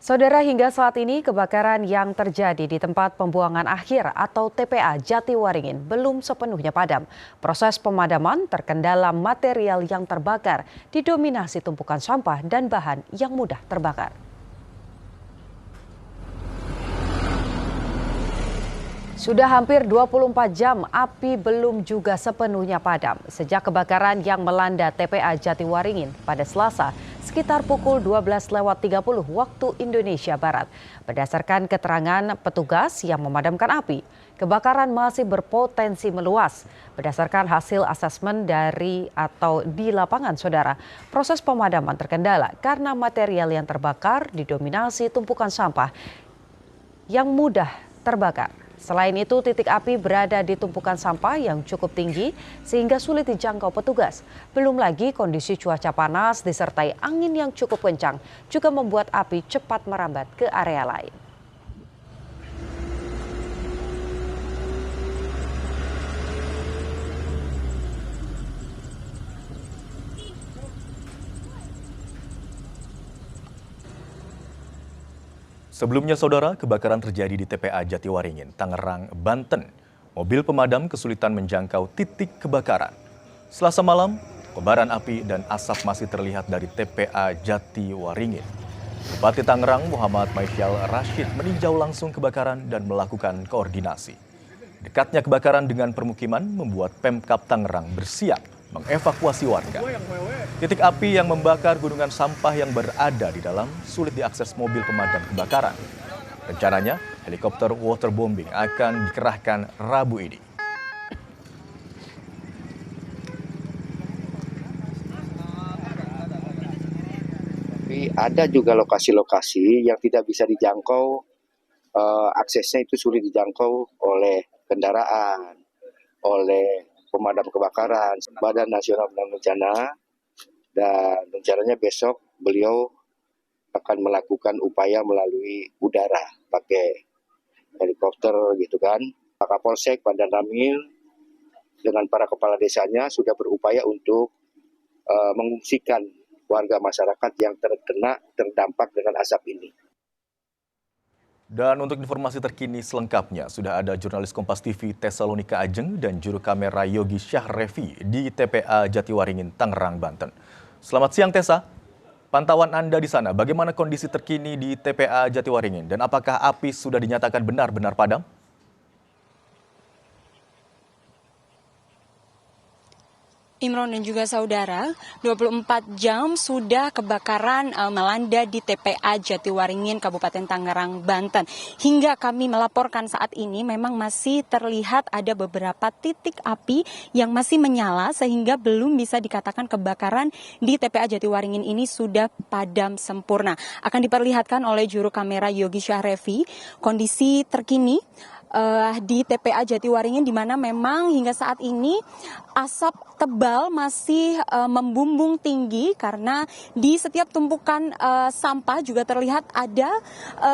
Saudara, hingga saat ini kebakaran yang terjadi di tempat pembuangan akhir atau TPA Jatiwaringin belum sepenuhnya padam. Proses pemadaman terkendala material yang terbakar didominasi tumpukan sampah dan bahan yang mudah terbakar. Sudah hampir 24 jam api belum juga sepenuhnya padam sejak kebakaran yang melanda TPA Jatiwaringin pada Selasa sekitar pukul 12.30 waktu Indonesia Barat. Berdasarkan keterangan petugas yang memadamkan api, kebakaran masih berpotensi meluas. Berdasarkan hasil asesmen di lapangan, saudara, proses pemadaman terkendala karena material yang terbakar didominasi tumpukan sampah yang mudah terbakar. Selain itu, titik api berada di tumpukan sampah yang cukup tinggi sehingga sulit dijangkau petugas. Belum lagi kondisi cuaca panas disertai angin yang cukup kencang juga membuat api cepat merambat ke area lain. Sebelumnya, saudara, kebakaran terjadi di TPA Jatiwaringin, Tangerang, Banten. Mobil pemadam kesulitan menjangkau titik kebakaran. Selasa malam, kobaran api dan asap masih terlihat dari TPA Jatiwaringin. Bupati Tangerang Muhammad Maisyal Rashid meninjau langsung kebakaran dan melakukan koordinasi. Dekatnya kebakaran dengan permukiman membuat Pemkab Tangerang bersiap mengevakuasi warga. Titik api yang membakar gunungan sampah yang berada di dalam sulit diakses mobil pemadam kebakaran. Rencananya, helikopter waterbombing akan dikerahkan Rabu ini. Tapi ada juga lokasi-lokasi yang tidak bisa dijangkau, aksesnya itu sulit dijangkau oleh kendaraan, oleh pemadam kebakaran, Badan Nasional Penanggulangan Bencana, dan rencananya besok beliau akan melakukan upaya melalui udara pakai helikopter gitu kan. Pak Kapolsek Bandar Ramil dengan para kepala desanya sudah berupaya untuk mengungsikan warga masyarakat yang terdampak dengan asap ini. Dan untuk informasi terkini selengkapnya, sudah ada jurnalis Kompas TV Tesalonika Ajeng dan juru kamera Yogi Syahrevi di TPA Jatiwaringin, Tangerang, Banten. Selamat siang, Tessa. Pantauan Anda di sana, bagaimana kondisi terkini di TPA Jatiwaringin dan apakah api sudah dinyatakan benar-benar padam? Imron dan juga saudara, 24 jam sudah kebakaran melanda di TPA Jatiwaringin, Kabupaten Tangerang, Banten. Hingga kami melaporkan saat ini memang masih terlihat ada beberapa titik api yang masih menyala sehingga belum bisa dikatakan kebakaran di TPA Jatiwaringin ini sudah padam sempurna. Akan diperlihatkan oleh juru kamera Yogi Syahrevi kondisi terkini di TPA Jatiwaringin di mana memang hingga saat ini asap tebal masih membumbung tinggi karena di setiap tumpukan sampah juga terlihat ada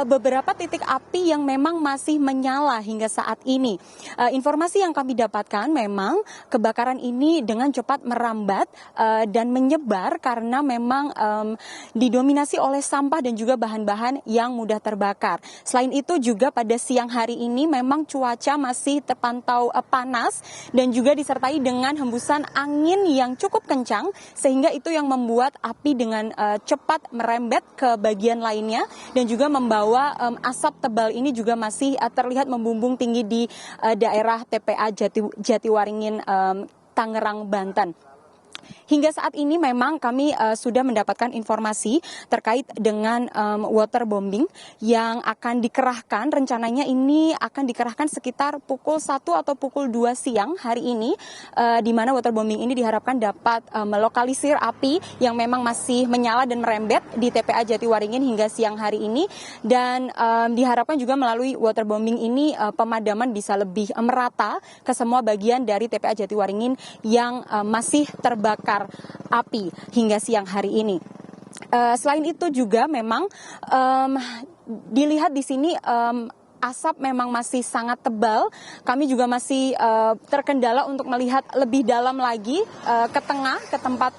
beberapa titik api yang memang masih menyala hingga saat ini. Informasi yang kami dapatkan memang kebakaran ini dengan cepat merambat dan menyebar karena memang didominasi oleh sampah dan juga bahan-bahan yang mudah terbakar. Selain itu juga pada siang hari ini memang cuaca masih terpantau panas dan juga disertai dengan hembusan angin yang cukup kencang sehingga itu yang membuat api dengan cepat merembet ke bagian lainnya dan juga membawa asap tebal ini juga masih terlihat membumbung tinggi di daerah TPA Jatiwaringin, Tangerang, Banten. Hingga saat ini memang kami sudah mendapatkan informasi terkait dengan waterbombing yang akan dikerahkan. Rencananya ini akan dikerahkan sekitar pukul 1 atau pukul 2 siang hari ini, di mana waterbombing ini diharapkan dapat melokalisir api yang memang masih menyala dan merembet di TPA Jatiwaringin hingga siang hari ini. Dan diharapkan juga melalui waterbombing ini pemadaman bisa lebih merata ke semua bagian dari TPA Jatiwaringin yang masih terbakar api hingga siang hari ini. Selain itu juga memang dilihat di sini asap memang masih sangat tebal. Kami juga masih terkendala untuk melihat lebih dalam lagi ke tengah, ke tempat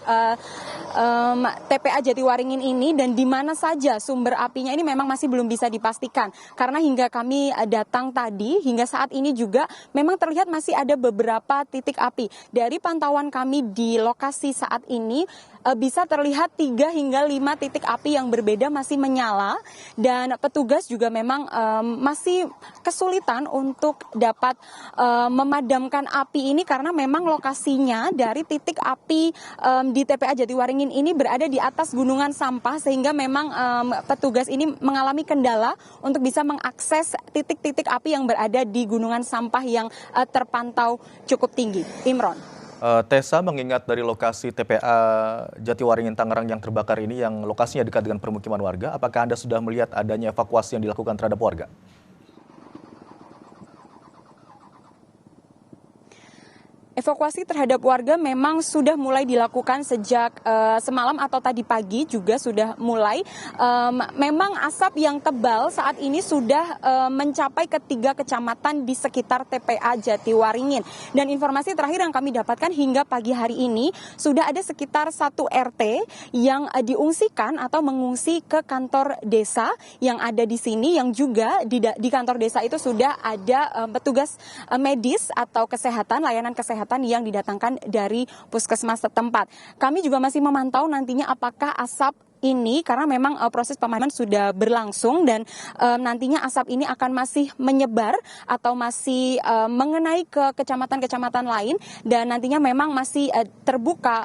TPA Jatiwaringin ini dan di mana saja sumber apinya ini memang masih belum bisa dipastikan. Karena hingga kami datang tadi, hingga saat ini juga memang terlihat masih ada beberapa titik api. Dari pantauan kami di lokasi saat ini, bisa terlihat 3 hingga 5 titik api yang berbeda masih menyala dan petugas juga memang masih kesulitan untuk dapat memadamkan api ini karena memang lokasinya dari titik api di TPA Jatiwaringin ini berada di atas gunungan sampah sehingga memang petugas ini mengalami kendala untuk bisa mengakses titik-titik api yang berada di gunungan sampah yang terpantau cukup tinggi. Imron. Tessa, mengingat dari lokasi TPA Jatiwaringin Tangerang yang terbakar ini yang lokasinya dekat dengan permukiman warga, apakah Anda sudah melihat adanya evakuasi yang dilakukan terhadap warga? Evakuasi terhadap warga memang sudah mulai dilakukan sejak semalam atau tadi pagi juga sudah mulai. Memang asap yang tebal saat ini sudah mencapai ke 3 kecamatan di sekitar TPA Jatiwaringin. Dan informasi terakhir yang kami dapatkan hingga pagi hari ini sudah ada sekitar 1 RT yang diungsikan atau mengungsi ke kantor desa yang ada di sini, yang juga di kantor desa itu sudah ada petugas medis atau kesehatan, layanan kesehatan yang didatangkan dari puskesmas setempat. Kami juga masih memantau nantinya apakah asap ini, karena memang proses pemadaman sudah berlangsung dan nantinya asap ini akan masih menyebar atau masih mengenai ke kecamatan-kecamatan lain dan nantinya memang masih terbuka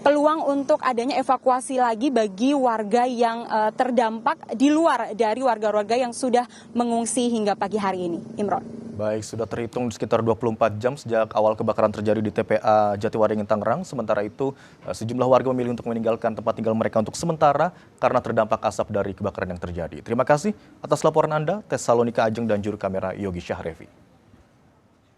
peluang untuk adanya evakuasi lagi bagi warga yang terdampak di luar dari warga-warga yang sudah mengungsi hingga pagi hari ini. Imron. Baik, sudah terhitung sekitar 24 jam sejak awal kebakaran terjadi di TPA Jatiwaringin Tangerang. Sementara itu, sejumlah warga memilih untuk meninggalkan tempat tinggal mereka untuk sementara karena terdampak asap dari kebakaran yang terjadi. Terima kasih atas laporan Anda, Tessalonika Ajeng dan juru kamera Yogi Syahrevi.